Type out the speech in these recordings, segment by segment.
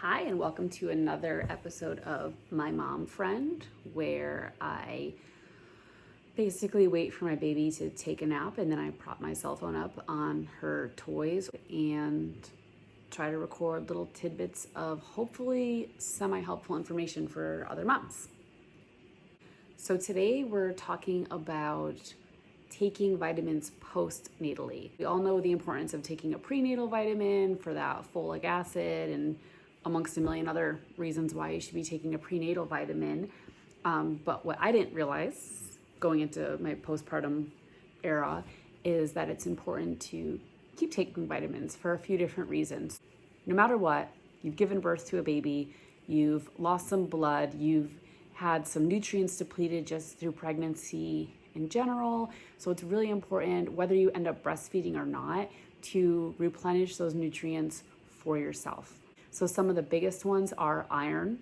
Hi, and welcome to another episode of My Mom Friend, where I basically wait for my baby to take a nap and then I prop my cell phone up on her toys and try to record little tidbits of hopefully semi-helpful information for other moms. So today we're talking about taking vitamins postnatally. We all know the importance of taking a prenatal vitamin for that folic acid and amongst a million other reasons why you should be taking a prenatal vitamin. But what I didn't realize going into my postpartum era is that it's important to keep taking vitamins for a few different reasons. No matter what, you've given birth to a baby, you've lost some blood, you've had some nutrients depleted just through pregnancy in general. So it's really important, whether you end up breastfeeding or not, to replenish those nutrients for yourself. So some of the biggest ones are iron,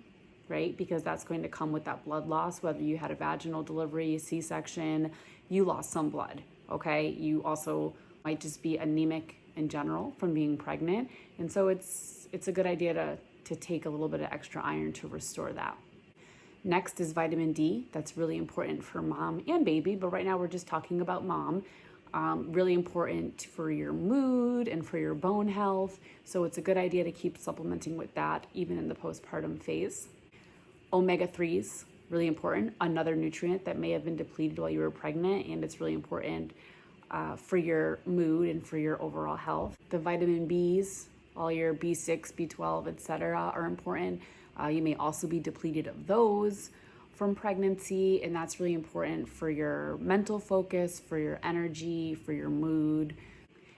right? Because that's going to come with that blood loss, whether you had a vaginal delivery, C-section, you lost some blood, okay? You also might just be anemic in general from being pregnant. And so it's a good idea to take a little bit of extra iron to restore that. Next is vitamin D. That's really important for mom and baby, but right now we're just talking about mom. Really important for your mood and for your bone health. So it's a good idea to keep supplementing with that even in the postpartum phase. Omega-3s, really important. Another nutrient that may have been depleted while you were pregnant, and it's really important for your mood and for your overall health. The vitamin Bs, all your B6, B12, etc. are important. You may also be depleted of those from pregnancy, and that's really important for your mental focus, for your energy, for your mood.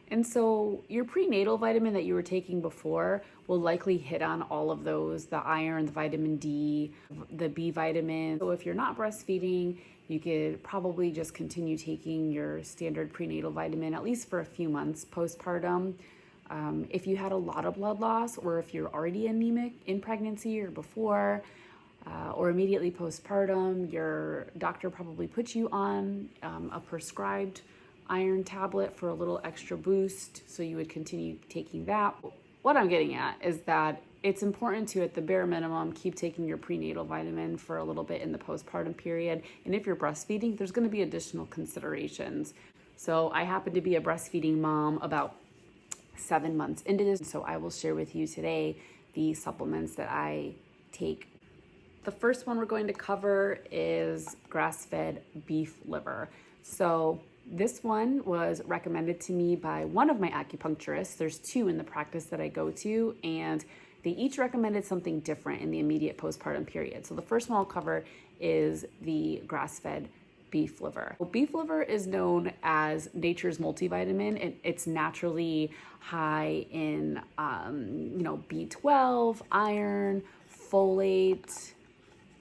And so your prenatal vitamin that you were taking before will likely hit on all of those, the iron, the vitamin D, the B vitamin. So if you're not breastfeeding, you could probably just continue taking your standard prenatal vitamin, at least for a few months postpartum. If you had a lot of blood loss, or if you're already anemic in pregnancy or before, or immediately postpartum, your doctor probably put you on a prescribed iron tablet for a little extra boost, so you would continue taking that. What I'm getting at is that it's important to, at the bare minimum, keep taking your prenatal vitamin for a little bit in the postpartum period. And if you're breastfeeding, there's going to be additional considerations. So I happen to be a breastfeeding mom about 7 months into this, so I will share with you today the supplements that I take. The first one we're going to cover is grass-fed beef liver. So this one was recommended to me by one of my acupuncturists. There's two in the practice that I go to, and they each recommended something different in the immediate postpartum period. So the first one I'll cover is the grass-fed beef liver. Well, beef liver is known as nature's multivitamin. It's naturally high in B12, iron, folate.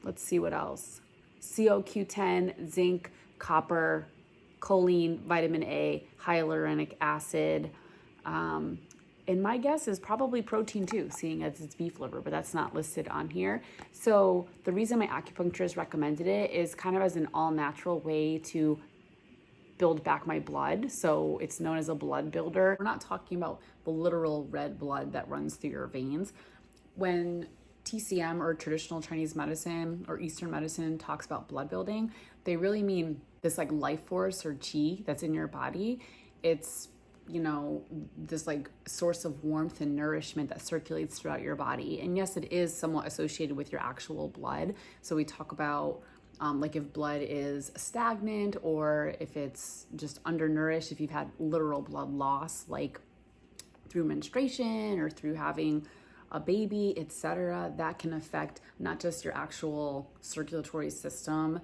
Let's see what else. CoQ10, zinc, copper, choline, vitamin A, hyaluronic acid. And my guess is probably protein too, seeing as it's beef liver, but that's not listed on here. So the reason my acupuncturist recommended it is kind of as an all-natural way to build back my blood. So it's known as a blood builder. We're not talking about the literal red blood that runs through your veins. When TCM, or traditional Chinese medicine or Eastern medicine, talks about blood building, they really mean this like life force or chi that's in your body. It's this like source of warmth and nourishment that circulates throughout your body. And yes, it is somewhat associated with your actual blood. So we talk about like if blood is stagnant, or if it's just undernourished, if you've had literal blood loss, like through menstruation or through having a baby, etc., that can affect not just your actual circulatory system,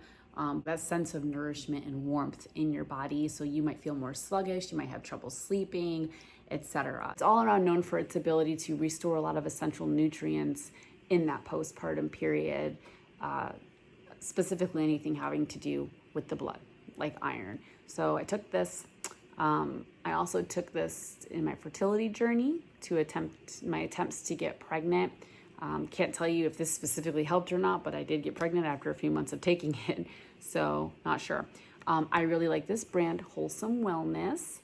that sense of nourishment and warmth in your body. So you might feel more sluggish, you might have trouble sleeping, etc. It's all around known for its ability to restore a lot of essential nutrients in that postpartum period, specifically anything having to do with the blood, like iron. So I took this. I also took this in my fertility journey to my attempts to get pregnant. Can't tell you if this specifically helped or not, but I did get pregnant after a few months of taking it, so not sure. I really like this brand, Wholesome Wellness.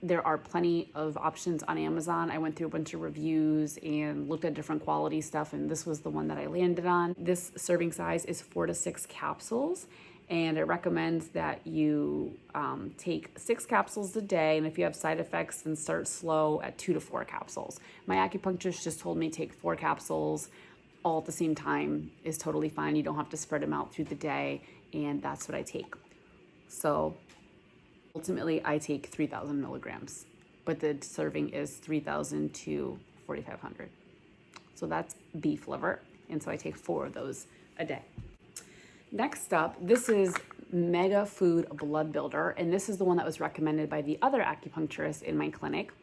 there are plenty of options on Amazon. I went through a bunch of reviews and looked at different quality stuff, and this was the one that I landed on. This serving size is 4 to 6 capsules, and it recommends that you take 6 capsules a day, and if you have side effects, then start slow at 2 to 4 capsules. My acupuncturist just told me take 4 capsules all at the same time is totally fine. You don't have to spread them out through the day, and that's what I take. So ultimately, I take 3,000 milligrams, but the serving is 3,000 to 4,500. So that's beef liver, and so I take 4 of those a day. Next up, this is MegaFood Blood Builder, and this is the one that was recommended by the other acupuncturist in my clinic.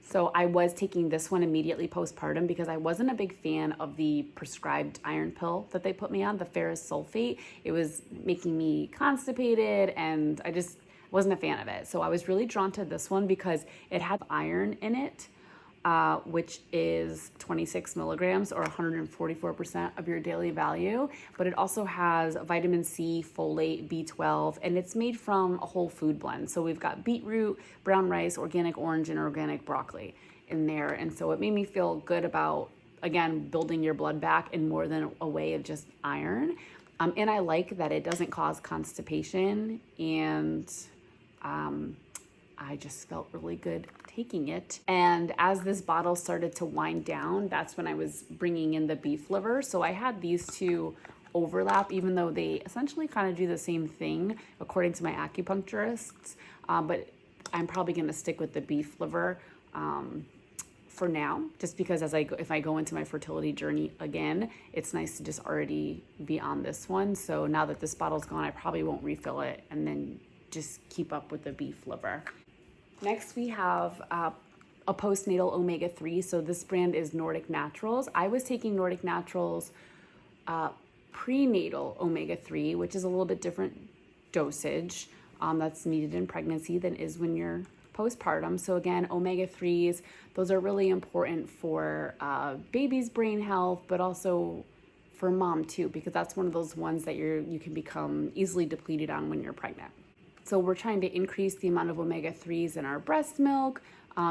So I was taking this one immediately postpartum because I wasn't a big fan of the prescribed iron pill that they put me on, the ferrous sulfate. It was making me constipated, and I just wasn't a fan of it. So I was really drawn to this one because it had iron in it, which is 26 milligrams or 144% of your daily value. But it also has vitamin C, folate, B12, and it's made from a whole food blend. So we've got beetroot, brown rice, organic orange, and organic broccoli in there. And so it made me feel good about, again, building your blood back in more than a way of just iron. And I like that it doesn't cause constipation, and I just felt really good taking it. And as this bottle started to wind down, that's when I was bringing in the beef liver. So I had these two overlap, even though they essentially kind of do the same thing according to my acupuncturists. But I'm probably going to stick with the beef liver for now, just because if I go into my fertility journey again, it's nice to just already be on this one. So now that this bottle's gone, I probably won't refill it, and then just keep up with the beef liver. Next, we have a postnatal omega-3. So this brand is Nordic Naturals. I was taking Nordic Naturals prenatal omega-3, which is a little bit different dosage that's needed in pregnancy than is when you're postpartum. So again, omega-3s, those are really important for baby's brain health, but also for mom too, because that's one of those ones that you can become easily depleted on when you're pregnant. So we're trying to increase the amount of omega-3s in our breast milk.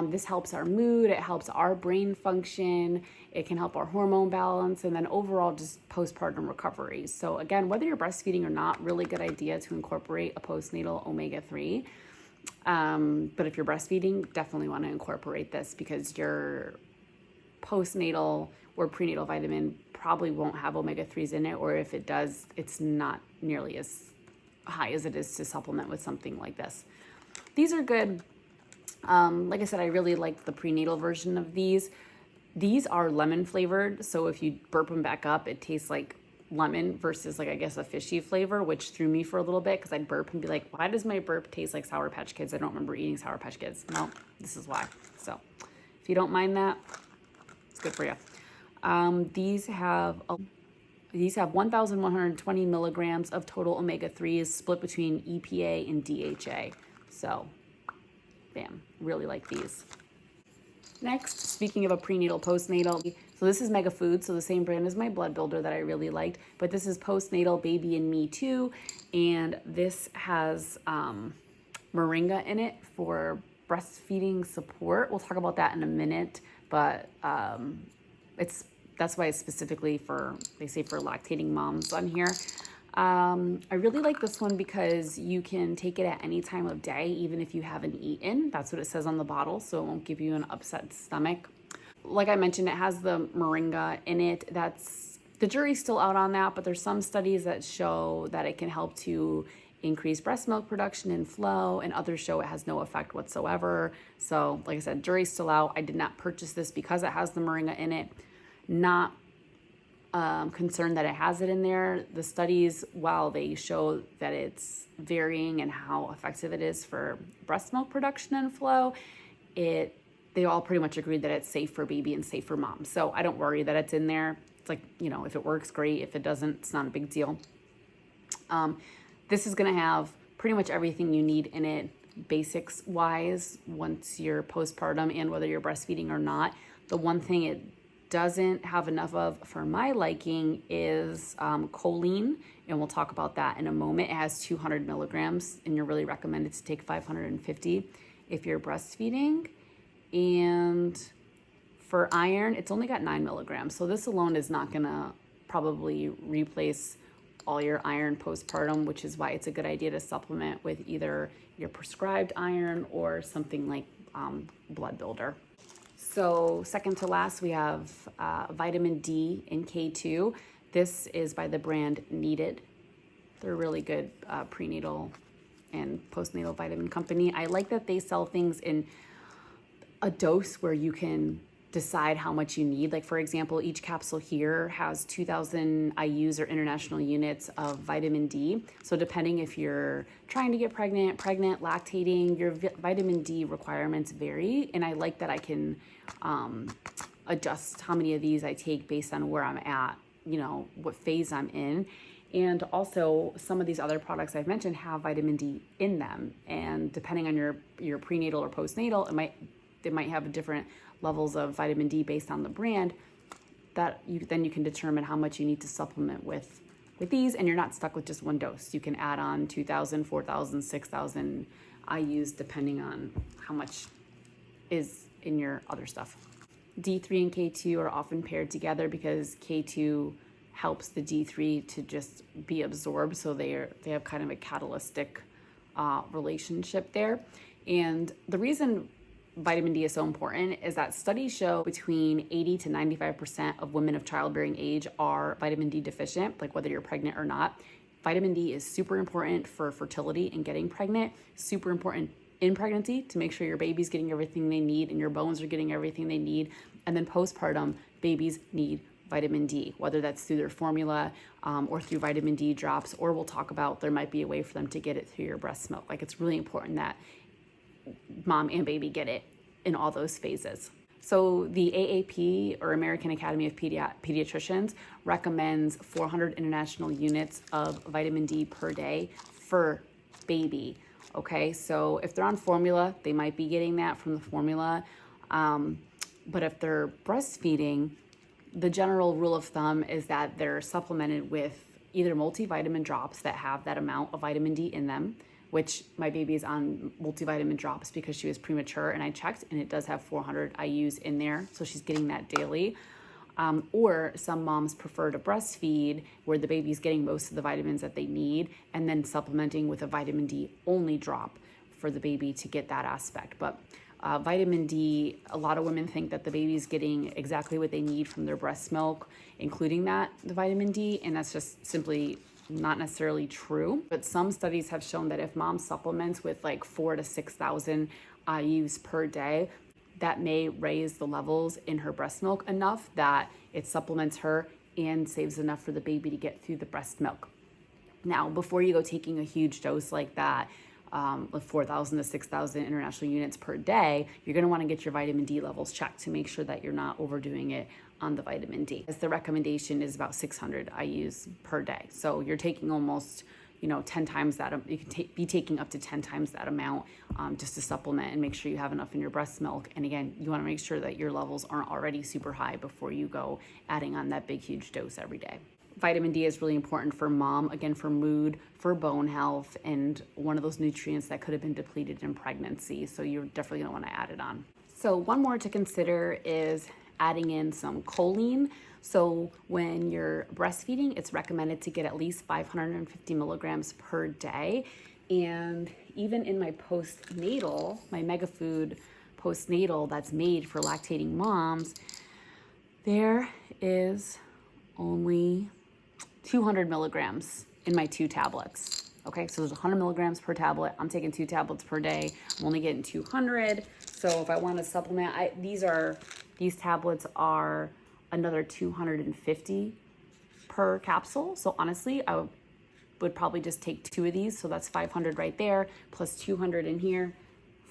This helps our mood, it helps our brain function, it can help our hormone balance, and then overall just postpartum recovery. So again, whether you're breastfeeding or not, really good idea to incorporate a postnatal omega-3. But if you're breastfeeding, definitely want to incorporate this because your postnatal or prenatal vitamin probably won't have omega-3s in it, or if it does, it's not nearly as high as it is to supplement with something like this. These are good. Like I said, I really like the prenatal version of these. These are lemon flavored, so if you burp them back up, it tastes like lemon versus like, I guess, a fishy flavor, which threw me for a little bit because I'd burp and be like, why does my burp taste like Sour Patch Kids? I don't remember eating Sour Patch Kids. No, this is why. So if you don't mind that, it's good for you. These have 1,120 milligrams of total omega-3s split between EPA and DHA. So, bam, really like these. Next, speaking of a prenatal, postnatal, so this is MegaFood, so the same brand as my blood builder that I really liked, but this is Postnatal Baby Me too, and this has moringa in it for breastfeeding support. We'll talk about that in a minute, but that's why it's specifically they say for lactating moms on here. I really like this one because you can take it at any time of day, even if you haven't eaten. That's what it says on the bottle, so it won't give you an upset stomach. Like I mentioned, it has the moringa in it. The jury's still out on that, but there's some studies that show that it can help to increase breast milk production and flow, and others show it has no effect whatsoever. So, like I said, jury's still out. I did not purchase this because it has the moringa in it. Not concerned that it has it in there. The studies, while they show that it's varying and how effective it is for breast milk production and flow, they all pretty much agreed that it's safe for baby and safe for mom. So I don't worry that it's in there. It's like, if it works, great. If it doesn't, it's not a big deal. This is going to have pretty much everything you need in it, basics wise, once you're postpartum and whether you're breastfeeding or not. The one thing it doesn't have enough of for my liking is choline, and we'll talk about that in a moment. It has 200 milligrams, and you're really recommended to take 550. if you're breastfeeding. And for iron, it's only got 9 milligrams. So this alone is not gonna probably replace all your iron postpartum, which is why it's a good idea to supplement with either your prescribed iron or something like blood builder. So second to last, we have vitamin D and K2. This is by the brand Needed. They're a really good prenatal and postnatal vitamin company. I like that they sell things in a dose where you can decide how much you need. Like for example, each capsule here has 2,000 IUs or international units of vitamin D. So depending if you're trying to get pregnant, lactating, your vitamin D requirements vary. And I like that I can adjust how many of these I take based on where I'm at, you know, what phase I'm in. And also some of these other products I've mentioned have vitamin D in them. And depending on your prenatal or postnatal, they might have different levels of vitamin D based on the brand, that you can determine how much you need to supplement with these, and you're not stuck with just one dose. You can add on 2,000, 4,000, 6,000 IUs depending on how much is in your other stuff. D3 and K2 are often paired together because K2 helps the D3 to just be absorbed, so they have kind of a catalytic relationship there. And the reason vitamin D is so important is that studies show between 80 to 95% of women of childbearing age are vitamin D deficient, like whether you're pregnant or not. Vitamin D is super important for fertility and getting pregnant, super important in pregnancy to make sure your baby's getting everything they need and your bones are getting everything they need. And then postpartum, babies need vitamin D, whether that's through their formula or through vitamin D drops, or we'll talk about there might be a way for them to get it through your breast milk. Like it's really important that mom and baby get it in all those phases. So the AAP, or American Academy of Pediatricians, recommends 400 international units of vitamin D per day for baby. Okay, so if they're on formula, they might be getting that from the formula. But if they're breastfeeding, the general rule of thumb is that they're supplemented with either multivitamin drops that have that amount of vitamin D in them, which my baby is on multivitamin drops because she was premature, and I checked and it does have 400 IUs in there, so she's getting that daily. Or some moms prefer to breastfeed where the baby's getting most of the vitamins that they need and then supplementing with a vitamin D only drop for the baby to get that aspect. But vitamin D, a lot of women think that the baby's getting exactly what they need from their breast milk, including the vitamin D, and that's just simply not necessarily true. But some studies have shown that if mom supplements with like 4,000 to 6,000 IUs per day, that may raise the levels in her breast milk enough that it supplements her and saves enough for the baby to get through the breast milk. Now, before you go taking a huge dose like that, with 4,000 to 6,000 international units per day, you're going to want to get your vitamin D levels checked to make sure that you're not overdoing it on the vitamin D. As the recommendation is about 600 IUs per day. So you're taking almost, 10 times that. You can be taking up to 10 times that amount just to supplement and make sure you have enough in your breast milk. And again, you want to make sure that your levels aren't already super high before you go adding on that big, huge dose every day. Vitamin D is really important for mom, again, for mood, for bone health, and one of those nutrients that could have been depleted in pregnancy. So you're definitely going to want to add it on. So one more to consider is adding in some choline. So when you're breastfeeding, it's recommended to get at least 550 milligrams per day. And even in my postnatal, my MegaFood postnatal that's made for lactating moms, there is only 200 milligrams in my 2 tablets. Okay, so there's 100 milligrams per tablet. I'm taking 2 tablets per day. I'm only getting 200. So if I want to supplement, these tablets are another 250 per capsule. So honestly, I would probably just take 2 of these. So that's 500 right there, plus 200 in here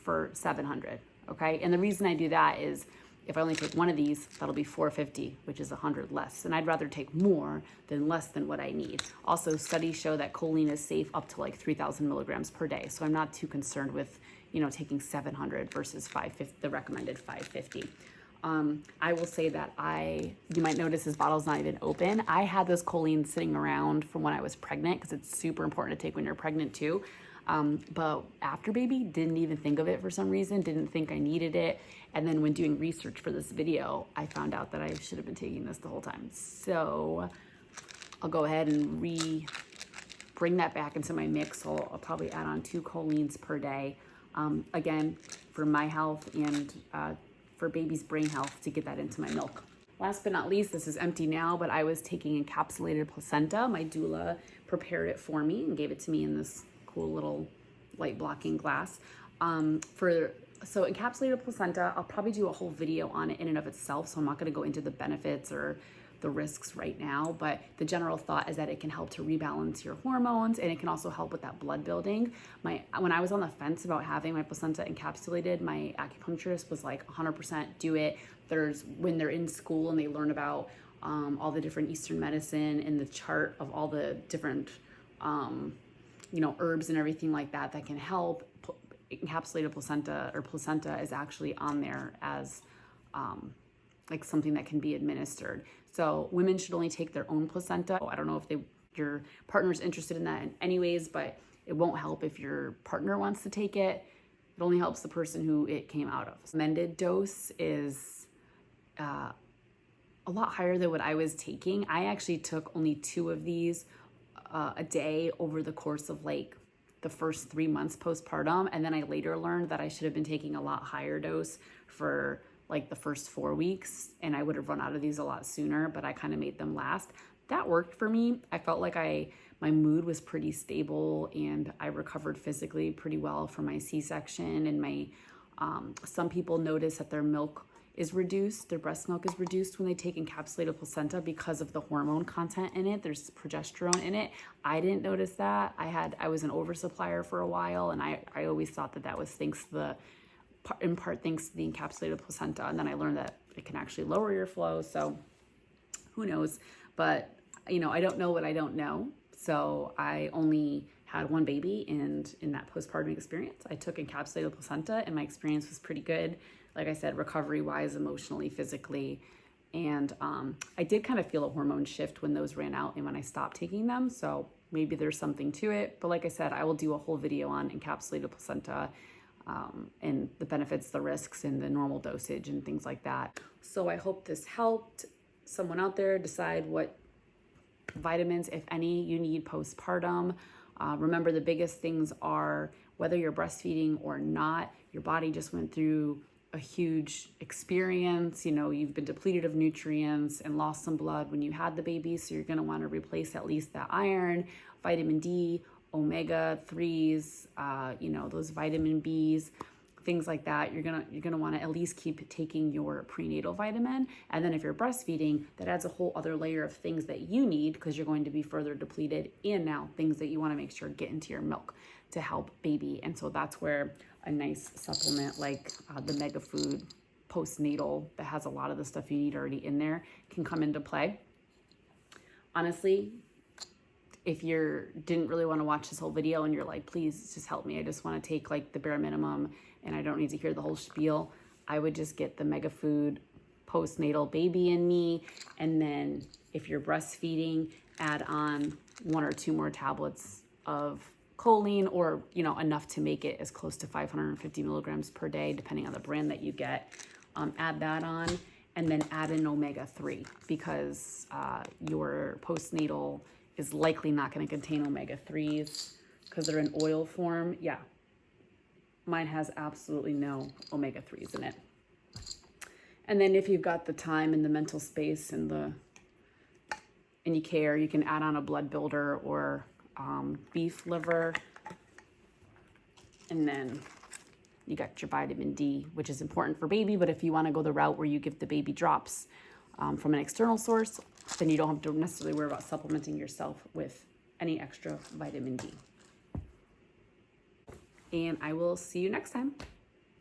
for 700. Okay, and the reason I do that is if I only take 1 of these, that'll be 450, which is 100 less. And I'd rather take more than less than what I need. Also, studies show that choline is safe up to like 3,000 milligrams per day. So I'm not too concerned with, taking 700 versus 550, the recommended 550. I will say that you might notice this bottle's not even open. I had this choline sitting around from when I was pregnant because it's super important to take when you're pregnant too. But after baby, didn't even think of it for some reason, didn't think I needed it. And then when doing research for this video, I found out that I should have been taking this the whole time. So I'll go ahead and bring that back into my mix. So I'll probably add on 2 Cholines per day. Again, for my health and for baby's brain health, to get that into my milk. Last but not least, this is empty now, but I was taking encapsulated placenta. My doula prepared it for me and gave it to me in this cool little light blocking glass. So encapsulated placenta, I'll probably do a whole video on it in and of itself, so I'm not going to go into the benefits or the risks right now, but the general thought is that it can help to rebalance your hormones, and it can also help with that blood building. When I was on the fence about having my placenta encapsulated, my acupuncturist was like 100% do it. When they're in school and they learn about all the different Eastern medicine and the chart of all the different herbs and everything like that that can help, encapsulated placenta or placenta is actually on there as like something that can be administered. So women should only take their own placenta. I don't know if your partner's interested in that in any ways, but it won't help if your partner wants to take it. It only helps the person who it came out of. Recommended dose is a lot higher than what I was taking. I actually took only 2 of these a day over the course of like the first 3 months postpartum. And then I later learned that I should have been taking a lot higher dose for like the first 4 weeks, and I would have run out of these a lot sooner, but I kind of made them last. That worked for me. I felt like my mood was pretty stable, and I recovered physically pretty well from my C-section. And some people notice that their milk is reduced, their breast milk is reduced when they take encapsulated placenta because of the hormone content in it. There's progesterone in it. I didn't notice that. I was an oversupplier for a while, and I always thought that was in part thanks to the encapsulated placenta. And then I learned that it can actually lower your flow. So who knows? But I don't know what I don't know. So I only had 1 baby, and in that postpartum experience, I took encapsulated placenta, and my experience was pretty good. Like I said, recovery-wise, emotionally, physically. And I did kind of feel a hormone shift when those ran out and when I stopped taking them. So maybe there's something to it. But like I said, I will do a whole video on encapsulated placenta and the benefits, the risks, and the normal dosage and things like that. So I hope this helped someone out there decide what vitamins, if any, you need postpartum. Remember, the biggest things are whether you're breastfeeding or not, your body just went through a huge experience. You've been depleted of nutrients and lost some blood when you had the baby, so you're going to want to replace at least that iron, vitamin D, omega-3s, those vitamin Bs, things like that. You're gonna want to at least keep taking your prenatal vitamin. And then if you're breastfeeding, that adds a whole other layer of things that you need, because you're going to be further depleted, and now things that you want to make sure get into your milk to help baby. And so that's where a nice supplement like the MegaFood Postnatal, that has a lot of the stuff you need already in there, can come into play. Honestly, if you didn't really want to watch this whole video and you're like, please just help me, I just want to take like the bare minimum and I don't need to hear the whole spiel, I would just get the MegaFood Postnatal Baby Me. And then if you're breastfeeding, add on 1 or 2 more tablets of choline, or enough to make it as close to 550 milligrams per day, depending on the brand that you get. Add that on, and then add an omega-3, because your postnatal is likely not going to contain omega-3s because they're in oil form. Yeah, mine has absolutely no omega-3s in it. And then if you've got the time and the mental space and you care, you can add on a blood builder or beef liver. And then you got your vitamin D, which is important for baby. But if you want to go the route where you give the baby drops from an external source, then you don't have to necessarily worry about supplementing yourself with any extra vitamin D. And I will see you next time.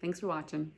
Thanks for watching.